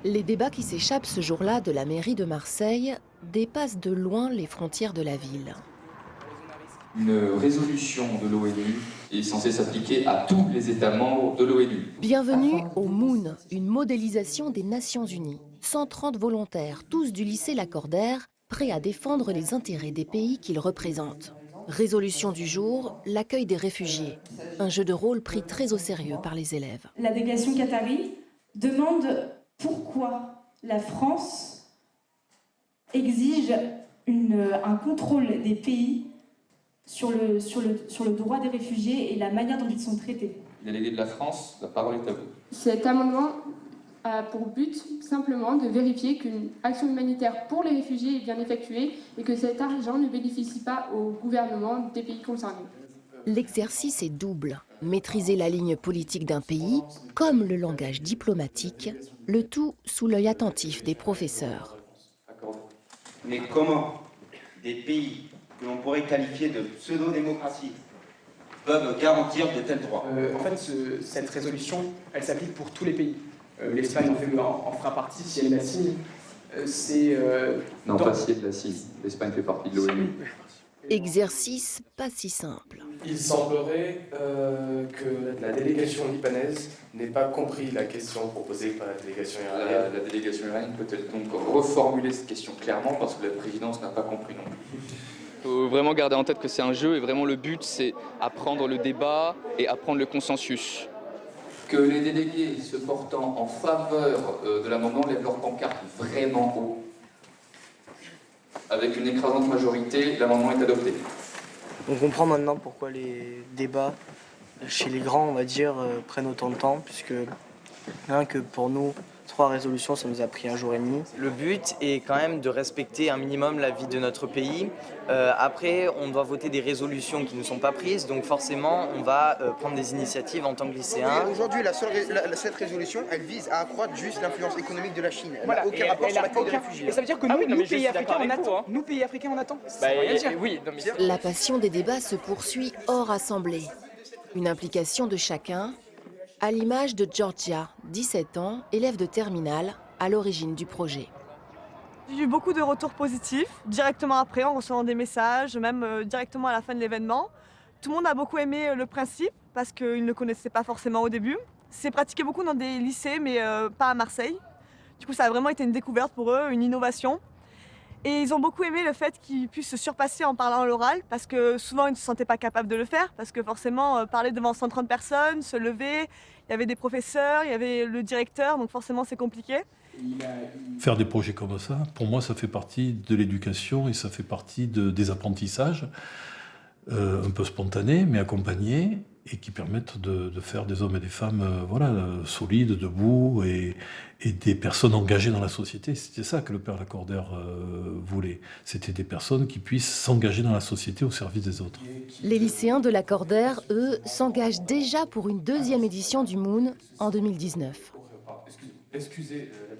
Les débats qui s'échappent ce jour-là de la mairie de Marseille dépassent de loin les frontières de la ville. Une résolution de l'ONU est censée s'appliquer à tous les États membres de l'ONU. Bienvenue au Moon, une modélisation des Nations Unies. 130 volontaires, tous du lycée Lacordaire, prêts à défendre les intérêts des pays qu'ils représentent. Résolution du jour, l'accueil des réfugiés. Un jeu de rôle pris très au sérieux par les élèves. La délégation qatari demande pourquoi la France exige un contrôle des pays sur le droit des réfugiés et la manière dont ils sont traités. Délégué de la France, la parole est à vous. Cet amendement a pour but simplement de vérifier qu'une action humanitaire pour les réfugiés est bien effectuée et que cet argent ne bénéficie pas au gouvernement des pays concernés. L'exercice est double. Maîtriser la ligne politique d'un pays, comme le langage diplomatique, le tout sous l'œil attentif des professeurs. Mais comment des pays que l'on pourrait qualifier de pseudo-démocratie peuvent garantir de tels droits? En fait, cette résolution, elle s'applique pour tous les pays. L'Espagne en fera partie si elle la signe. Non, pas si elle la signe. L'Espagne fait partie de l'ONU. Exercice pas si simple. Il semblerait que la délégation libanaise n'ait pas compris la question proposée par la délégation iranienne. La délégation iranienne peut-elle donc reformuler cette question clairement parce que la présidence n'a pas compris non plus. Il faut vraiment garder en tête que c'est un jeu et vraiment le but c'est apprendre le débat et apprendre le consensus. Que les délégués se portant en faveur de l'amendement lèvent leur pancarte vraiment haut. Avec une écrasante majorité, l'amendement est adopté. On comprend maintenant pourquoi les débats chez les grands, on va dire, prennent autant de temps, puisque rien que pour nous, 3 résolutions, ça nous a pris 1 jour et demi. Le but est quand même de respecter un minimum la vie de notre pays. Après, on doit voter des résolutions qui ne sont pas prises, donc forcément, on va prendre des initiatives en tant que lycéen. Aujourd'hui, cette résolution, elle vise à accroître juste l'influence économique de la Chine. Elle n'a aucun rapport sur l'accueil des réfugiés. Et ça veut dire que nous, pays africains, on attend. Nous, pays africains, on attend. La passion des débats se poursuit hors assemblée. Une implication de chacun, à l'image de Georgia, 17 ans, élève de terminale, à l'origine du projet. J'ai eu beaucoup de retours positifs, directement après, en recevant des messages, même directement à la fin de l'événement. Tout le monde a beaucoup aimé le principe, parce qu'ils ne le connaissaient pas forcément au début. C'est pratiqué beaucoup dans des lycées, mais pas à Marseille. Du coup, ça a vraiment été une découverte pour eux, une innovation. Et ils ont beaucoup aimé le fait qu'ils puissent se surpasser en parlant à l'oral, parce que souvent ils ne se sentaient pas capables de le faire, parce que forcément parler devant 130 personnes, se lever, il y avait des professeurs, il y avait le directeur, donc forcément c'est compliqué. Faire des projets comme ça, pour moi ça fait partie de l'éducation et ça fait partie des apprentissages, un peu spontanés mais accompagnés, et qui permettent de faire des hommes et des femmes solides, debout, et des personnes engagées dans la société. C'était ça que le père Lacordaire voulait. C'était des personnes qui puissent s'engager dans la société au service des autres. Les lycéens de Lacordaire, eux, s'engagent déjà pour une 2e édition du Moon en 2019. Excusez la